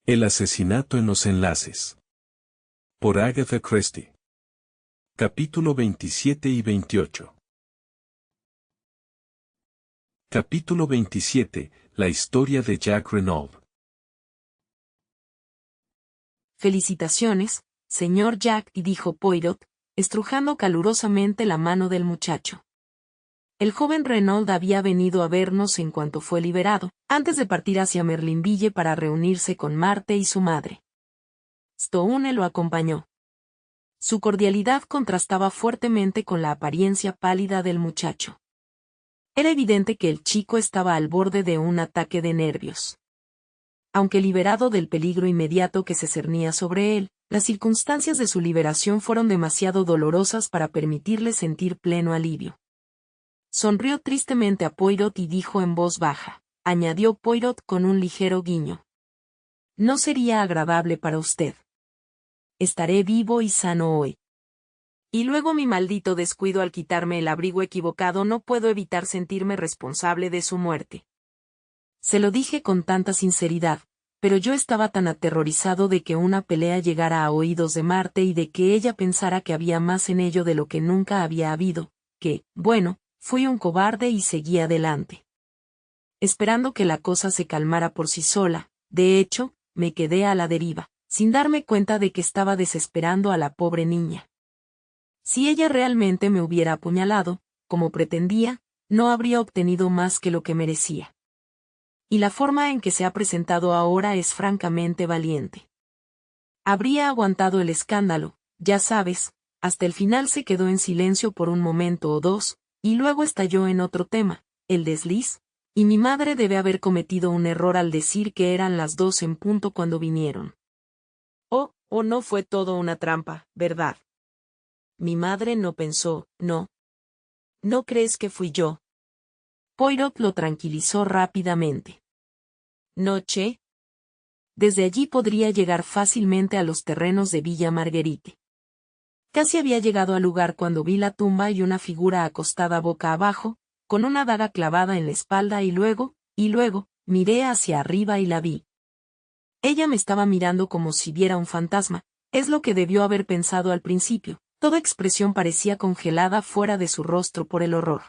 El asesinato en los enlaces. Por Agatha Christie. Capítulo 27 y 28. Capítulo 27. La historia de Jack Renaud. Felicitaciones, señor Jack, dijo Poirot, estrujando calurosamente la mano del muchacho. El joven Renaud había venido a vernos en cuanto fue liberado, antes de partir hacia Merlinville para reunirse con Marthe y su madre. Stone lo acompañó. Su cordialidad contrastaba fuertemente con la apariencia pálida del muchacho. Era evidente que el chico estaba al borde de un ataque de nervios. Aunque liberado del peligro inmediato que se cernía sobre él, las circunstancias de su liberación fueron demasiado dolorosas para permitirle sentir pleno alivio. Sonrió tristemente a Poirot y dijo en voz baja, añadió Poirot con un ligero guiño. No sería agradable para usted. Estaré vivo y sano hoy. Y luego mi maldito descuido al quitarme el abrigo equivocado, no puedo evitar sentirme responsable de su muerte. Se lo dije con tanta sinceridad, pero yo estaba tan aterrorizado de que una pelea llegara a oídos de Marthe y de que ella pensara que había más en ello de lo que nunca había habido, que, bueno, fui un cobarde y seguí adelante. Esperando que la cosa se calmara por sí sola, de hecho, me quedé a la deriva, sin darme cuenta de que estaba desesperando a la pobre niña. Si ella realmente me hubiera apuñalado, como pretendía, no habría obtenido más que lo que merecía. Y la forma en que se ha presentado ahora es francamente valiente. Habría aguantado el escándalo, ya sabes, hasta el final se quedó en silencio por un momento o dos, y luego estalló en otro tema, el desliz, y mi madre debe haber cometido un error al decir que eran las 2 en punto cuando vinieron. Oh, no fue todo una trampa, ¿verdad? Mi madre no pensó, no. ¿No crees que fui yo? Poirot lo tranquilizó rápidamente. Noche. Desde allí podría llegar fácilmente a los terrenos de Villa Marguerite. Casi había llegado al lugar cuando vi la tumba y una figura acostada boca abajo, con una daga clavada en la espalda y luego, miré hacia arriba y la vi. Ella me estaba mirando como si viera un fantasma, es lo que debió haber pensado al principio, toda expresión parecía congelada fuera de su rostro por el horror.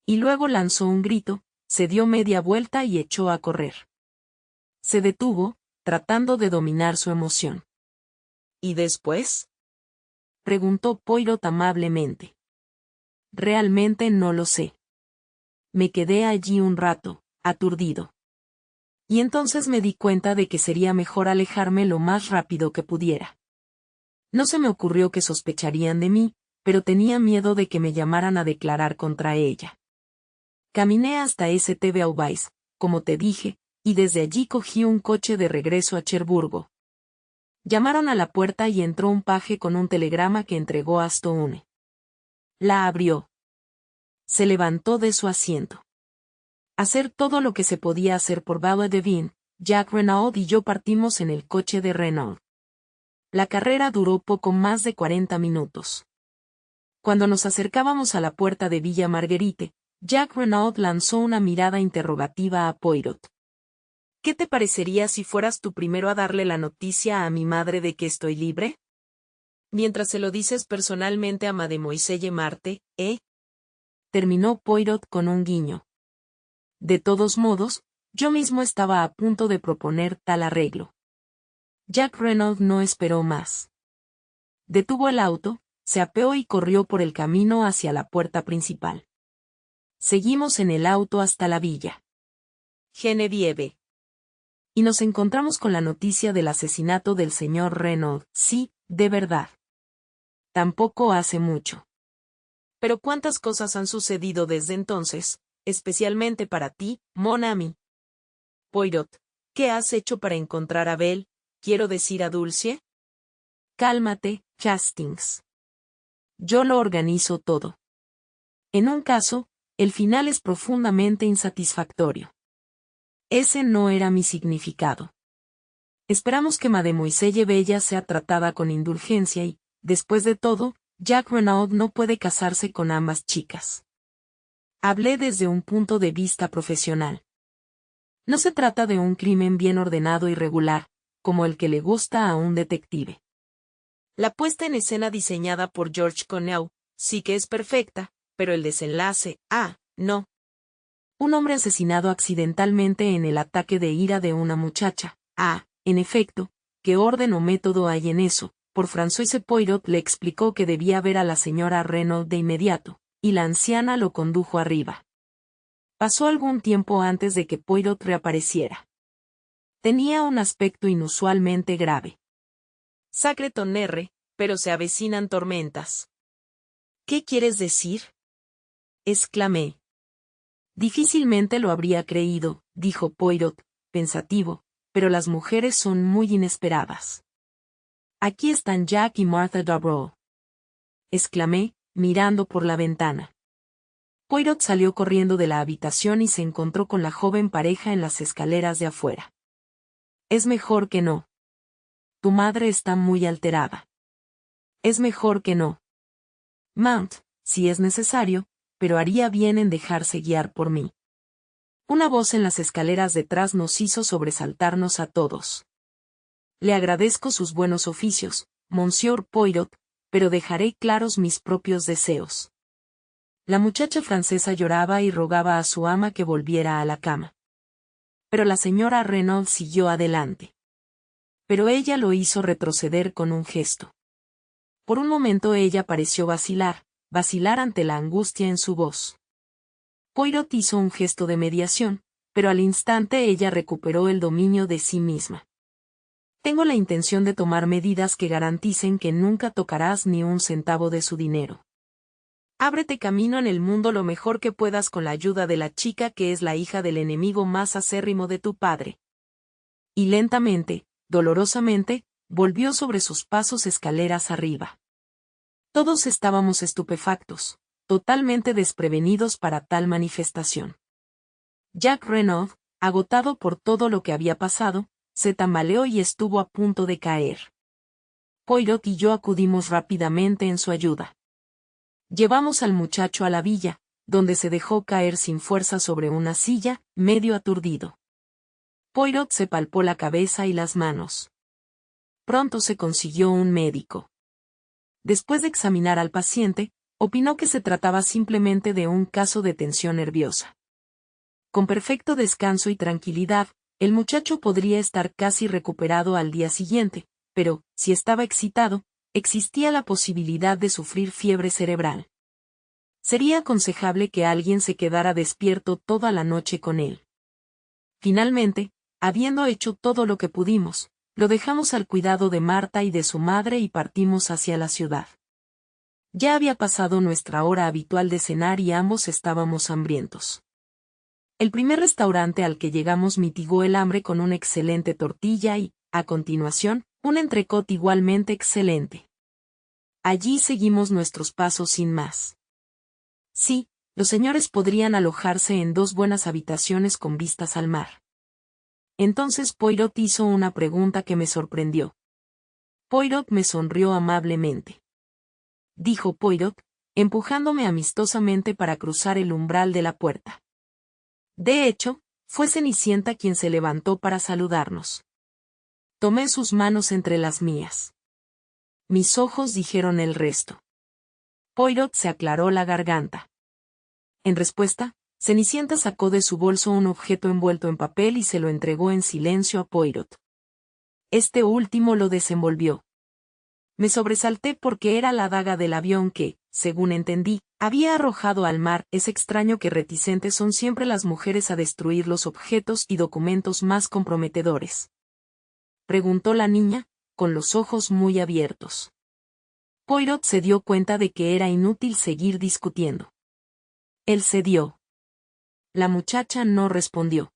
Y luego lanzó un grito, se dio media vuelta y echó a correr. Se detuvo, tratando de dominar su emoción. ¿Y después? Preguntó Poirot amablemente. Realmente no lo sé. Me quedé allí un rato, aturdido. Y entonces me di cuenta de que sería mejor alejarme lo más rápido que pudiera. No se me ocurrió que sospecharían de mí, pero tenía miedo de que me llamaran a declarar contra ella. Caminé hasta St. Beauvais, como te dije, y desde allí cogí un coche de regreso a Cherburgo. Llamaron a la puerta y entró un paje con un telegrama que entregó a Stone. La abrió. Se levantó de su asiento. Hacer todo lo que se podía hacer por Belle-Devine, Jack Renaud y yo partimos en el coche de Renaud. La carrera duró poco más de 40 minutos. Cuando nos acercábamos a la puerta de Villa Marguerite, Jack Renaud lanzó una mirada interrogativa a Poirot. ¿Qué te parecería si fueras tú primero a darle la noticia a mi madre de que estoy libre? Mientras se lo dices personalmente a Mademoiselle Marthe, ¿eh? Terminó Poirot con un guiño. De todos modos, yo mismo estaba a punto de proponer tal arreglo. Jack Renaud no esperó más. Detuvo el auto, se apeó y corrió por el camino hacia la puerta principal. Seguimos en el auto hasta la villa Genevieve. Y nos encontramos con la noticia del asesinato del señor Renaud, sí, de verdad. Tampoco hace mucho. Pero cuántas cosas han sucedido desde entonces, especialmente para ti, mon ami. Poirot, ¿qué has hecho para encontrar a Belle, quiero decir a Dulcie? Cálmate, Hastings. Yo lo organizo todo. En un caso, el final es profundamente insatisfactorio. Ese no era mi significado. Esperamos que Mademoiselle Bella sea tratada con indulgencia y, después de todo, Jack Renaud no puede casarse con ambas chicas. Hablé desde un punto de vista profesional. No se trata de un crimen bien ordenado y regular, como el que le gusta a un detective. La puesta en escena diseñada por George Connell sí que es perfecta, pero el desenlace, no. Un hombre asesinado accidentalmente en el ataque de ira de una muchacha. En efecto, ¿qué orden o método hay en eso? Por Françoise Poirot le explicó que debía ver a la señora Renaud de inmediato, y la anciana lo condujo arriba. Pasó algún tiempo antes de que Poirot reapareciera. Tenía un aspecto inusualmente grave. Sacre tonnerre, pero se avecinan tormentas. ¿Qué quieres decir? Exclamé. Difícilmente lo habría creído, dijo Poirot, pensativo, pero las mujeres son muy inesperadas. Aquí están Jack y Martha Darboux. Exclamé, mirando por la ventana. Poirot salió corriendo de la habitación y se encontró con la joven pareja en las escaleras de afuera. Es mejor que no. Tu madre está muy alterada. Es mejor que no. Mount, si es necesario, pero haría bien en dejarse guiar por mí. Una voz en las escaleras detrás nos hizo sobresaltarnos a todos. Le agradezco sus buenos oficios, Monsieur Poirot, pero dejaré claros mis propios deseos. La muchacha francesa lloraba y rogaba a su ama que volviera a la cama. Pero la señora Renaud siguió adelante. Pero ella lo hizo retroceder con un gesto. Por un momento ella pareció vacilar ante la angustia en su voz. Poirot hizo un gesto de mediación, pero al instante ella recuperó el dominio de sí misma. Tengo la intención de tomar medidas que garanticen que nunca tocarás ni un centavo de su dinero. Ábrete camino en el mundo lo mejor que puedas con la ayuda de la chica que es la hija del enemigo más acérrimo de tu padre. Y lentamente, dolorosamente, volvió sobre sus pasos escaleras arriba. Todos estábamos estupefactos, totalmente desprevenidos para tal manifestación. Jack Renaud, agotado por todo lo que había pasado, se tambaleó y estuvo a punto de caer. Poirot y yo acudimos rápidamente en su ayuda. Llevamos al muchacho a la villa, donde se dejó caer sin fuerza sobre una silla, medio aturdido. Poirot se palpó la cabeza y las manos. Pronto se consiguió un médico. Después de examinar al paciente, opinó que se trataba simplemente de un caso de tensión nerviosa. Con perfecto descanso y tranquilidad, el muchacho podría estar casi recuperado al día siguiente, pero, si estaba excitado, existía la posibilidad de sufrir fiebre cerebral. Sería aconsejable que alguien se quedara despierto toda la noche con él. Finalmente, habiendo hecho todo lo que pudimos, lo dejamos al cuidado de Marta y de su madre y partimos hacia la ciudad. Ya había pasado nuestra hora habitual de cenar y ambos estábamos hambrientos. El primer restaurante al que llegamos mitigó el hambre con una excelente tortilla y, a continuación, un entrecot igualmente excelente. Allí seguimos nuestros pasos sin más. Sí, los señores podrían alojarse en 2 buenas habitaciones con vistas al mar. Entonces Poirot hizo una pregunta que me sorprendió. Poirot me sonrió amablemente. Dijo Poirot, empujándome amistosamente para cruzar el umbral de la puerta. De hecho, fue Cenicienta quien se levantó para saludarnos. Tomé sus manos entre las mías. Mis ojos dijeron el resto. Poirot se aclaró la garganta. En respuesta, Cenicienta sacó de su bolso un objeto envuelto en papel y se lo entregó en silencio a Poirot. Este último lo desenvolvió. Me sobresalté porque era la daga del avión que, según entendí, había arrojado al mar. Es extraño que reticentes son siempre las mujeres a destruir los objetos y documentos más comprometedores. Preguntó la niña, con los ojos muy abiertos. Poirot se dio cuenta de que era inútil seguir discutiendo. Él cedió. La muchacha no respondió.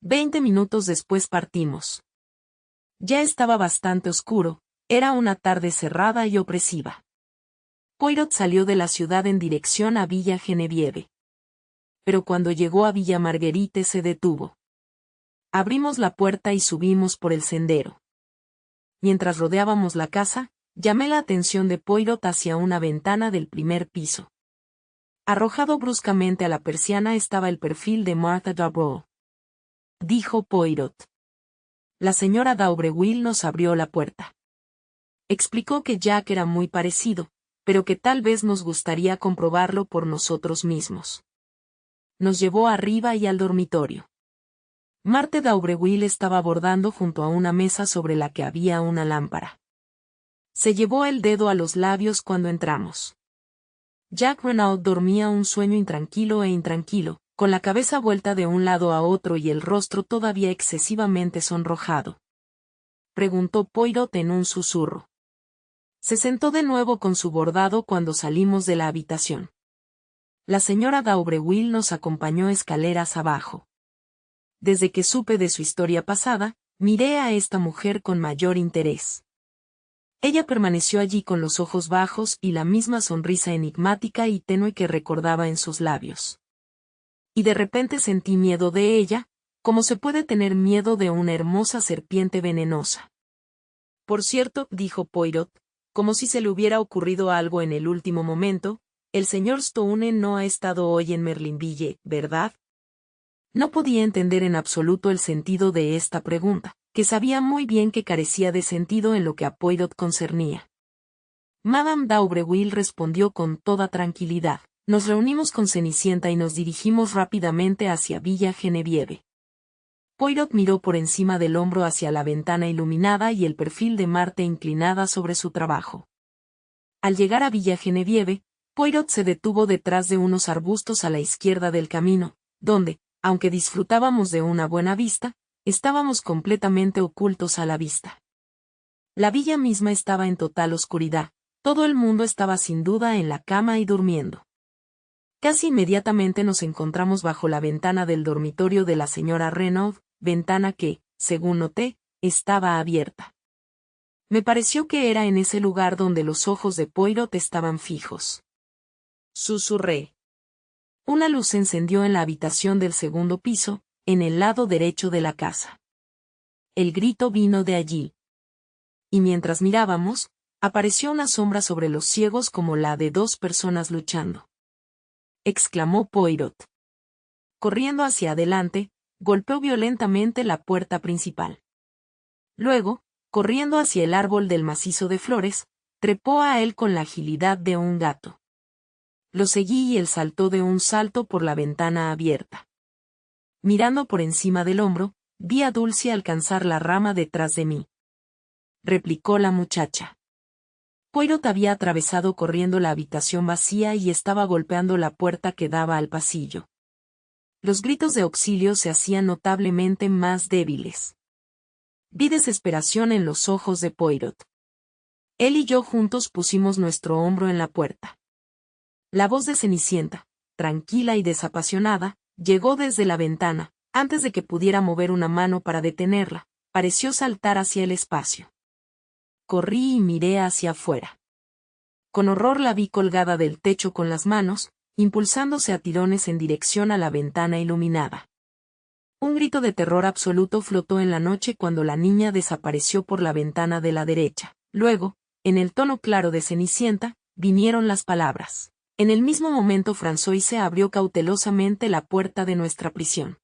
20 minutos después partimos. Ya estaba bastante oscuro, era una tarde cerrada y opresiva. Poirot salió de la ciudad en dirección a Villa Genevieve. Pero cuando llegó a Villa Marguerite se detuvo. Abrimos la puerta y subimos por el sendero. Mientras rodeábamos la casa, llamé la atención de Poirot hacia una ventana del primer piso. Arrojado bruscamente a la persiana estaba el perfil de Martha Darboux. Dijo Poirot. La señora Daubreuil nos abrió la puerta. Explicó que Jack era muy parecido, pero que tal vez nos gustaría comprobarlo por nosotros mismos. Nos llevó arriba y al dormitorio. Marthe Daubreuil estaba bordando junto a una mesa sobre la que había una lámpara. Se llevó el dedo a los labios cuando entramos. Jack Renaud dormía un sueño intranquilo, con la cabeza vuelta de un lado a otro y el rostro todavía excesivamente sonrojado. Preguntó Poirot en un susurro. Se sentó de nuevo con su bordado cuando salimos de la habitación. La señora Daubreuil nos acompañó escaleras abajo. Desde que supe de su historia pasada, miré a esta mujer con mayor interés. Ella permaneció allí con los ojos bajos y la misma sonrisa enigmática y tenue que recordaba en sus labios. Y de repente sentí miedo de ella, como se puede tener miedo de una hermosa serpiente venenosa. Por cierto, dijo Poirot, como si se le hubiera ocurrido algo en el último momento, el señor Stone no ha estado hoy en Merlinville, ¿verdad? No podía entender en absoluto el sentido de esta pregunta, que sabía muy bien que carecía de sentido en lo que a Poirot concernía. Madame Daubreuil respondió con toda tranquilidad. Nos reunimos con Cenicienta y nos dirigimos rápidamente hacia Villa Genevieve. Poirot miró por encima del hombro hacia la ventana iluminada y el perfil de Marthe inclinada sobre su trabajo. Al llegar a Villa Genevieve, Poirot se detuvo detrás de unos arbustos a la izquierda del camino, donde, aunque disfrutábamos de una buena vista, estábamos completamente ocultos a la vista. La villa misma estaba en total oscuridad, todo el mundo estaba sin duda en la cama y durmiendo. Casi inmediatamente nos encontramos bajo la ventana del dormitorio de la señora Renaud, ventana que, según noté, estaba abierta. Me pareció que era en ese lugar donde los ojos de Poirot estaban fijos. Susurré. Una luz se encendió en la habitación del segundo piso, en el lado derecho de la casa. El grito vino de allí. Y mientras mirábamos, apareció una sombra sobre los ciegos como la de dos personas luchando. Exclamó Poirot. Corriendo hacia adelante, golpeó violentamente la puerta principal. Luego, corriendo hacia el árbol del macizo de flores, trepó a él con la agilidad de un gato. Lo seguí y él saltó de un salto por la ventana abierta. Mirando por encima del hombro, vi a Dulcie alcanzar la rama detrás de mí. Replicó la muchacha. Poirot había atravesado corriendo la habitación vacía y estaba golpeando la puerta que daba al pasillo. Los gritos de auxilio se hacían notablemente más débiles. Vi desesperación en los ojos de Poirot. Él y yo juntos pusimos nuestro hombro en la puerta. La voz de Cenicienta, tranquila y desapasionada, llegó desde la ventana. Antes de que pudiera mover una mano para detenerla, pareció saltar hacia el espacio. Corrí y miré hacia afuera. Con horror la vi colgada del techo con las manos, impulsándose a tirones en dirección a la ventana iluminada. Un grito de terror absoluto flotó en la noche cuando la niña desapareció por la ventana de la derecha. Luego, en el tono claro de Cenicienta, vinieron las palabras. En el mismo momento Françoise abrió cautelosamente la puerta de nuestra prisión.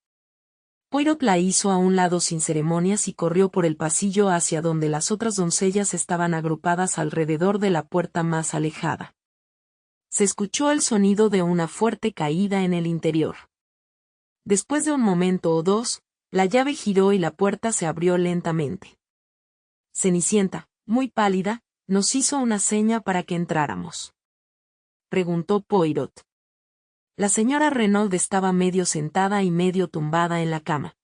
Poirot la hizo a un lado sin ceremonias y corrió por el pasillo hacia donde las otras doncellas estaban agrupadas alrededor de la puerta más alejada. Se escuchó el sonido de una fuerte caída en el interior. Después de un momento o dos, la llave giró y la puerta se abrió lentamente. Cenicienta, muy pálida, nos hizo una seña para que entráramos. Preguntó Poirot. La señora Renaud estaba medio sentada y medio tumbada en la cama.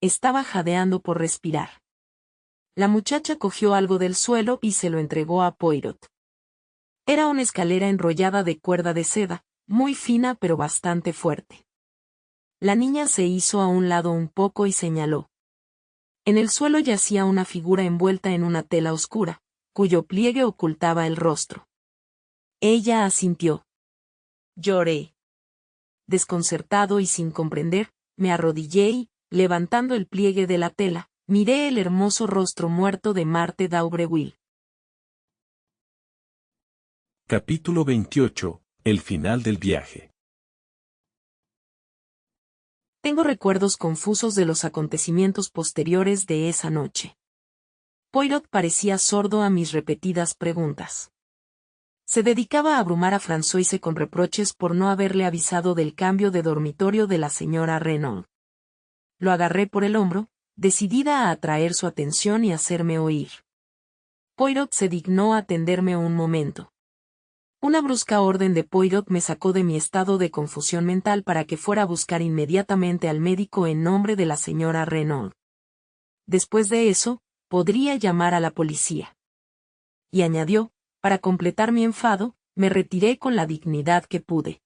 Estaba jadeando por respirar. La muchacha cogió algo del suelo y se lo entregó a Poirot. Era una escalera enrollada de cuerda de seda, muy fina pero bastante fuerte. La niña se hizo a un lado un poco y señaló. En el suelo yacía una figura envuelta en una tela oscura, cuyo pliegue ocultaba el rostro. Ella asintió. Lloré. Desconcertado y sin comprender, me arrodillé y, levantando el pliegue de la tela, miré el hermoso rostro muerto de Marthe Daubreuil. Capítulo 28. El final del viaje. Tengo recuerdos confusos de los acontecimientos posteriores de esa noche. Poirot parecía sordo a mis repetidas preguntas. Se dedicaba a abrumar a Françoise con reproches por no haberle avisado del cambio de dormitorio de la señora Renaud. Lo agarré por el hombro, decidida a atraer su atención y hacerme oír. Poirot se dignó a atenderme un momento. Una brusca orden de Poirot me sacó de mi estado de confusión mental para que fuera a buscar inmediatamente al médico en nombre de la señora Renaud. Después de eso, podría llamar a la policía. Y añadió, para completar mi enfado, me retiré con la dignidad que pude.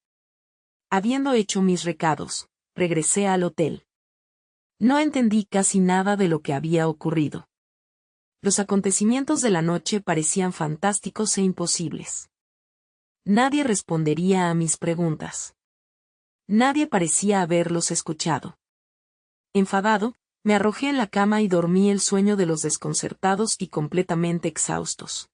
Habiendo hecho mis recados, regresé al hotel. No entendí casi nada de lo que había ocurrido. Los acontecimientos de la noche parecían fantásticos e imposibles. Nadie respondería a mis preguntas. Nadie parecía haberlos escuchado. Enfadado, me arrojé en la cama y dormí el sueño de los desconcertados y completamente exhaustos.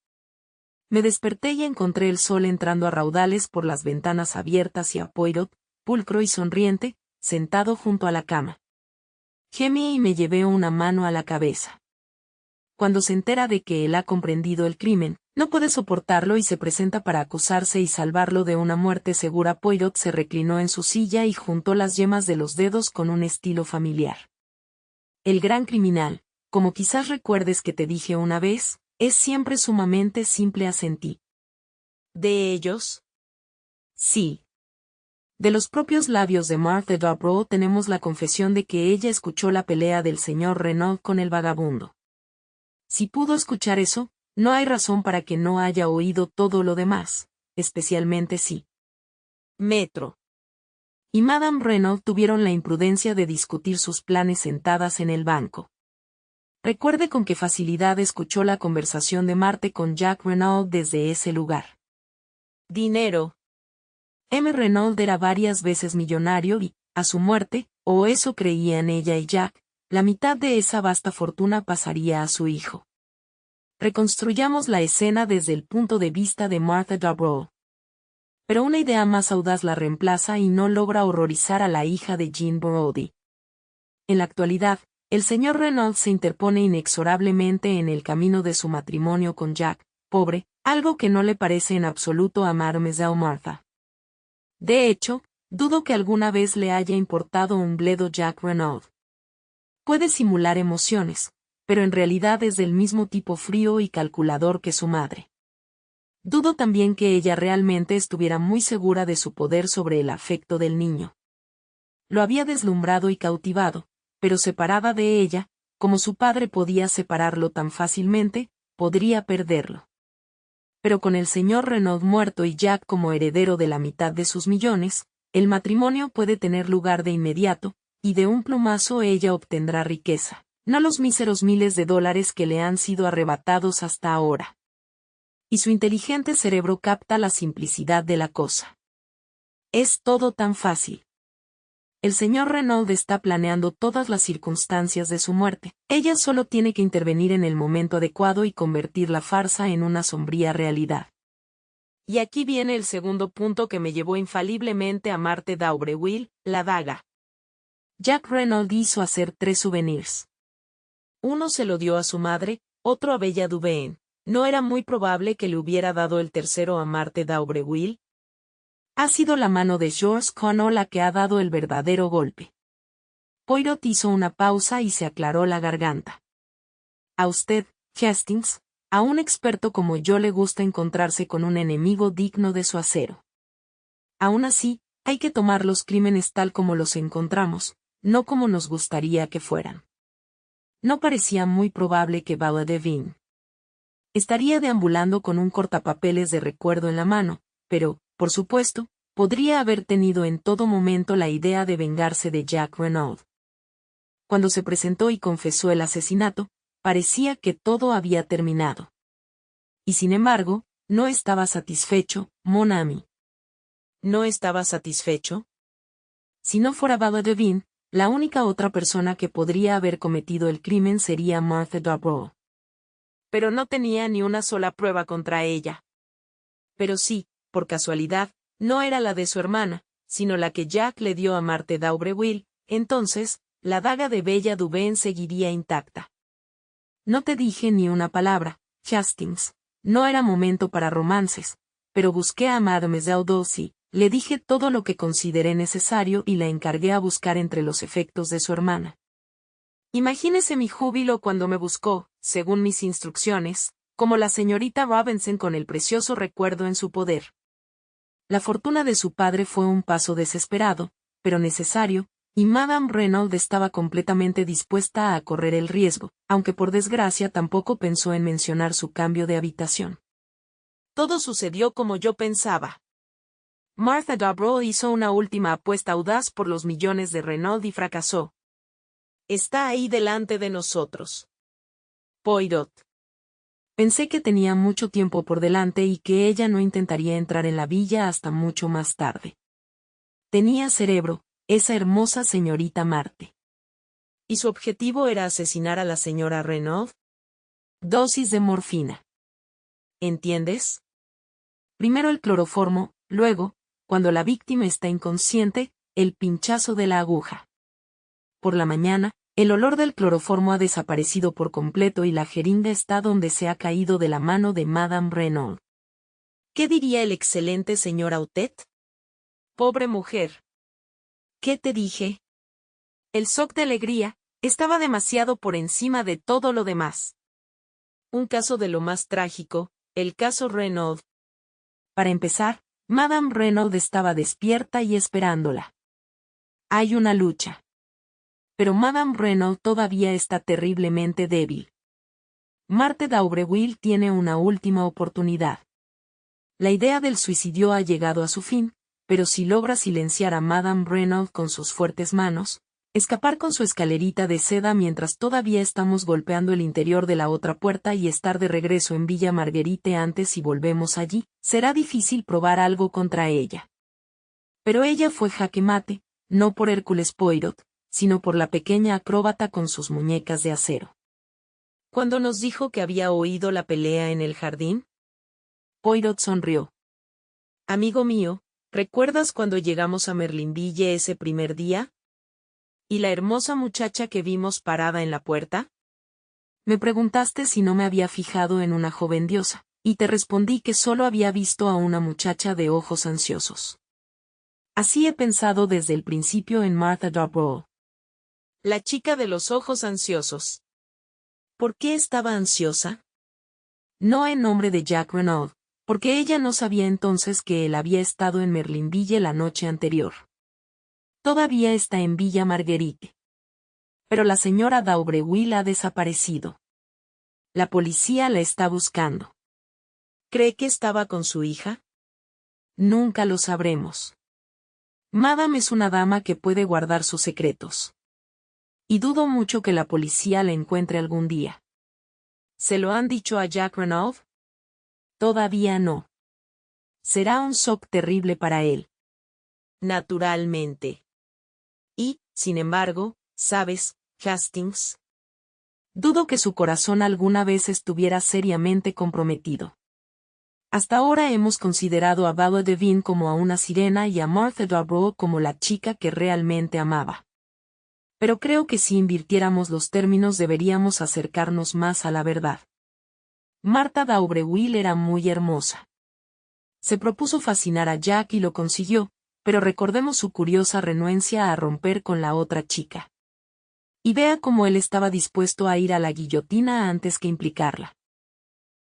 Me desperté y encontré el sol entrando a raudales por las ventanas abiertas y a Poirot, pulcro y sonriente, sentado junto a la cama. Gemí y me llevé una mano a la cabeza. Cuando se entera de que él ha comprendido el crimen, no puede soportarlo y se presenta para acusarse y salvarlo de una muerte segura. Poirot se reclinó en su silla y juntó las yemas de los dedos con un estilo familiar. El gran criminal, como quizás recuerdes que te dije una vez, es siempre sumamente simple, asentí. ¿De ellos? Sí. De los propios labios de Marthe Darboux tenemos la confesión de que ella escuchó la pelea del señor Renaud con el vagabundo. Si pudo escuchar eso, no hay razón para que no haya oído todo lo demás, especialmente si Metro y Madame Renaud tuvieron la imprudencia de discutir sus planes sentadas en el banco. Recuerde con qué facilidad escuchó la conversación de Marthe con Jacques Renaud desde ese lugar. Dinero. M. Renaud era varias veces millonario y, a su muerte, o eso creían ella y Jacques, la mitad de esa vasta fortuna pasaría a su hijo. Reconstruyamos la escena desde el punto de vista de Marthe Darboux. Pero una idea más audaz la reemplaza y no logra horrorizar a la hija de Jean Brodie. En la actualidad, el señor Renaud se interpone inexorablemente en el camino de su matrimonio con Jacques, pobre, algo que no le parece en absoluto a Mademoiselle Martha. De hecho, dudo que alguna vez le haya importado un bledo Jacques Renaud. Puede simular emociones, pero en realidad es del mismo tipo frío y calculador que su madre. Dudo también que ella realmente estuviera muy segura de su poder sobre el afecto del niño. Lo había deslumbrado y cautivado, pero separada de ella, como su padre podía separarlo tan fácilmente, podría perderlo. Pero con el señor Renaud muerto y Jacques como heredero de la mitad de sus millones, el matrimonio puede tener lugar de inmediato, y de un plumazo ella obtendrá riqueza, no los míseros miles de dólares que le han sido arrebatados hasta ahora. Y su inteligente cerebro capta la simplicidad de la cosa. Es todo tan fácil. El señor Renaud está planeando todas las circunstancias de su muerte. Ella solo tiene que intervenir en el momento adecuado y convertir la farsa en una sombría realidad. Y aquí viene el segundo punto que me llevó infaliblemente a Marthe d'Aubreuil, la daga. Jacques Renaud hizo hacer 3 souvenirs. Uno se lo dio a su madre, otro a Bella Dubén. ¿No era muy probable que le hubiera dado el tercero a Marthe d'Aubreuil? Ha sido la mano de Georges Conno la que ha dado el verdadero golpe. Poirot hizo una pausa y se aclaró la garganta. A usted, Hastings, a un experto como yo le gusta encontrarse con un enemigo digno de su acero. Aún así, hay que tomar los crímenes tal como los encontramos, no como nos gustaría que fueran. No parecía muy probable que Vaudevin estaría deambulando con un cortapapeles de recuerdo en la mano, pero, por supuesto, podría haber tenido en todo momento la idea de vengarse de Jacques Renaud. Cuando se presentó y confesó el asesinato, parecía que todo había terminado. Y sin embargo, no estaba satisfecho, mon ami. ¿No estaba satisfecho? Si no fuera Vaudevin, la única otra persona que podría haber cometido el crimen sería Marthe Darboux. Pero no tenía ni una sola prueba contra ella. Pero sí, por casualidad, no era la de su hermana, sino la que Jacques le dio a Marthe d'Aubreuil, entonces, la daga de Bella Dubén seguiría intacta. No te dije ni una palabra, Hastings. No era momento para romances, pero busqué a Mademoiselle Dulcie, le dije todo lo que consideré necesario y la encargué a buscar entre los efectos de su hermana. Imagínese mi júbilo cuando me buscó, según mis instrucciones, como la señorita Robinson con el precioso recuerdo en su poder. La fortuna de su padre fue un paso desesperado, pero necesario, y Madame Renaud estaba completamente dispuesta a correr el riesgo, aunque por desgracia tampoco pensó en mencionar su cambio de habitación. Todo sucedió como yo pensaba. Martha Dobrow hizo una última apuesta audaz por los millones de Renaud y fracasó. Está ahí delante de nosotros. Poirot. Pensé que tenía mucho tiempo por delante y que ella no intentaría entrar en la villa hasta mucho más tarde. Tenía cerebro, esa hermosa señorita Marte. ¿Y su objetivo era asesinar a la señora Renaud? Dosis de morfina. ¿Entiendes? Primero el cloroformo, luego, cuando la víctima está inconsciente, el pinchazo de la aguja. Por la mañana, el olor del cloroformo ha desaparecido por completo y la jeringa está donde se ha caído de la mano de Madame Renaud. ¿Qué diría el excelente señor Autet? Pobre mujer. ¿Qué te dije? El shock de alegría estaba demasiado por encima de todo lo demás. Un caso de lo más trágico, el caso Renaud. Para empezar, Madame Renaud estaba despierta y esperándola. Hay una lucha. Pero Madame Renaud todavía está terriblemente débil. Marthe d'Aubreuil tiene una última oportunidad. La idea del suicidio ha llegado a su fin, pero si logra silenciar a Madame Renaud con sus fuertes manos, escapar con su escalerita de seda mientras todavía estamos golpeando el interior de la otra puerta y estar de regreso en Villa Marguerite antes si volvemos allí, será difícil probar algo contra ella. Pero ella fue jaque mate, no por Hércules Poirot, sino por la pequeña acróbata con sus muñecas de acero. ¿Cuándo nos dijo que había oído la pelea en el jardín? Poirot sonrió. Amigo mío, ¿recuerdas cuando llegamos a Merlinville ese primer día? ¿Y la hermosa muchacha que vimos parada en la puerta? Me preguntaste si no me había fijado en una joven diosa, y te respondí que solo había visto a una muchacha de ojos ansiosos. Así he pensado desde el principio en Martha Dobrow. La chica de los ojos ansiosos. ¿Por qué estaba ansiosa? No en nombre de Jack Renaud, porque ella no sabía entonces que él había estado en Merlinville la noche anterior. Todavía está en Villa Marguerite. Pero la señora d'Aubreuil ha desaparecido. La policía la está buscando. ¿Cree que estaba con su hija? Nunca lo sabremos. Madame es una dama que puede guardar sus secretos. Y dudo mucho que la policía la encuentre algún día. ¿Se lo han dicho a Jack Renaud? Todavía no. Será un shock terrible para él. Naturalmente. Y, sin embargo, ¿sabes, Hastings? Dudo que su corazón alguna vez estuviera seriamente comprometido. Hasta ahora hemos considerado a Bella Devine como a una sirena y a Martha Dobrow como la chica que realmente amaba. Pero creo que si invirtiéramos los términos deberíamos acercarnos más a la verdad. Martha d'Aubreuil era muy hermosa. Se propuso fascinar a Jack y lo consiguió, pero recordemos su curiosa renuencia a romper con la otra chica. Y vea cómo él estaba dispuesto a ir a la guillotina antes que implicarla.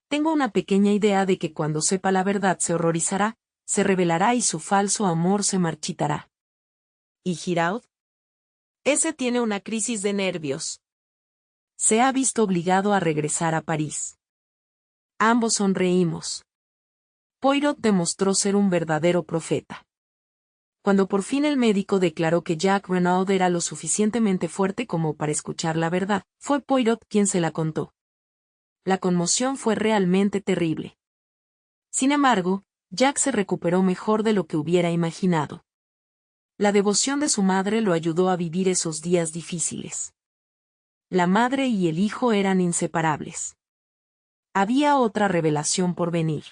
Tengo una pequeña idea de que cuando sepa la verdad se horrorizará, se rebelará y su falso amor se marchitará. ¿Y Giraud? Ese tiene una crisis de nervios. Se ha visto obligado a regresar a París. Ambos sonreímos. Poirot demostró ser un verdadero profeta. Cuando por fin el médico declaró que Jack Renaud era lo suficientemente fuerte como para escuchar la verdad, fue Poirot quien se la contó. La conmoción fue realmente terrible. Sin embargo, Jack se recuperó mejor de lo que hubiera imaginado. La devoción de su madre lo ayudó a vivir esos días difíciles. La madre y el hijo eran inseparables. Había otra revelación por venir.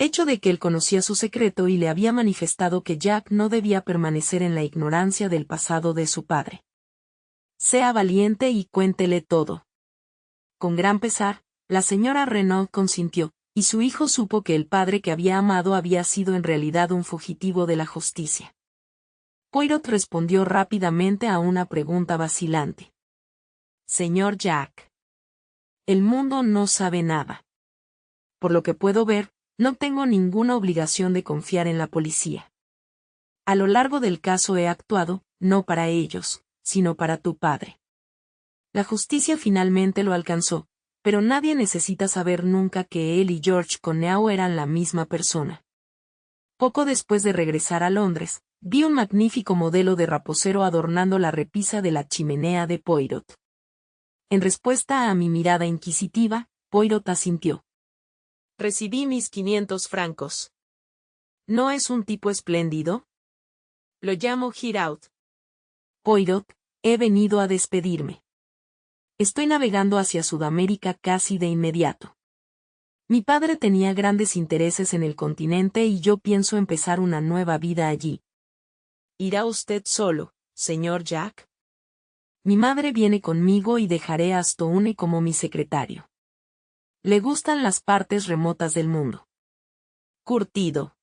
Hecho de que él conocía su secreto y le había manifestado que Jack no debía permanecer en la ignorancia del pasado de su padre. Sea valiente y cuéntele todo. Con gran pesar, la señora Renault consintió, y su hijo supo que el padre que había amado había sido en realidad un fugitivo de la justicia. Poirot respondió rápidamente a una pregunta vacilante. Señor Jack. El mundo no sabe nada. Por lo que puedo ver, no tengo ninguna obligación de confiar en la policía. A lo largo del caso he actuado, no para ellos, sino para tu padre. La justicia finalmente lo alcanzó, pero nadie necesita saber nunca que él y George Coneau eran la misma persona. Poco después de regresar a Londres, vi un magnífico modelo de raposero adornando la repisa de la chimenea de Poirot. En respuesta a mi mirada inquisitiva, Poirot asintió. Recibí mis 500 francos. ¿No es un tipo espléndido? Lo llamo Giraud. Poirot, he venido a despedirme. Estoy navegando hacia Sudamérica casi de inmediato. Mi padre tenía grandes intereses en el continente y yo pienso empezar una nueva vida allí. ¿Irá usted solo, señor Jack? Mi madre viene conmigo y dejaré a Stone como mi secretario. Le gustan las partes remotas del mundo. Curtido.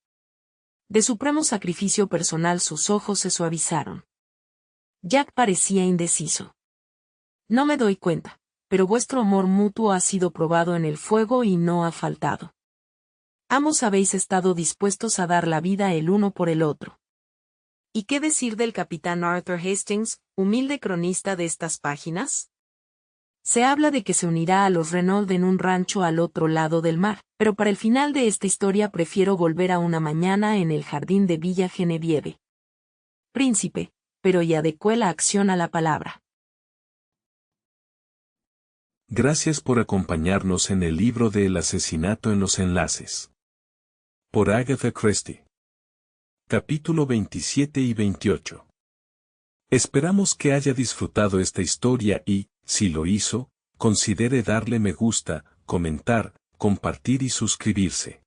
De supremo sacrificio personal sus ojos se suavizaron. Jack parecía indeciso. No me doy cuenta, pero vuestro amor mutuo ha sido probado en el fuego y no ha faltado. Ambos habéis estado dispuestos a dar la vida el uno por el otro. ¿Y qué decir del capitán Arthur Hastings, humilde cronista de estas páginas? Se habla de que se unirá a los Renault en un rancho al otro lado del mar, pero para el final de esta historia prefiero volver a una mañana en el jardín de Villa Genevieve. Príncipe, pero y adecué la acción a la palabra. Gracias por acompañarnos en el libro de El asesinato en los enlaces. Por Agatha Christie. Capítulo 27 y 28. Esperamos que haya disfrutado esta historia y, si lo hizo, considere darle me gusta, comentar, compartir y suscribirse.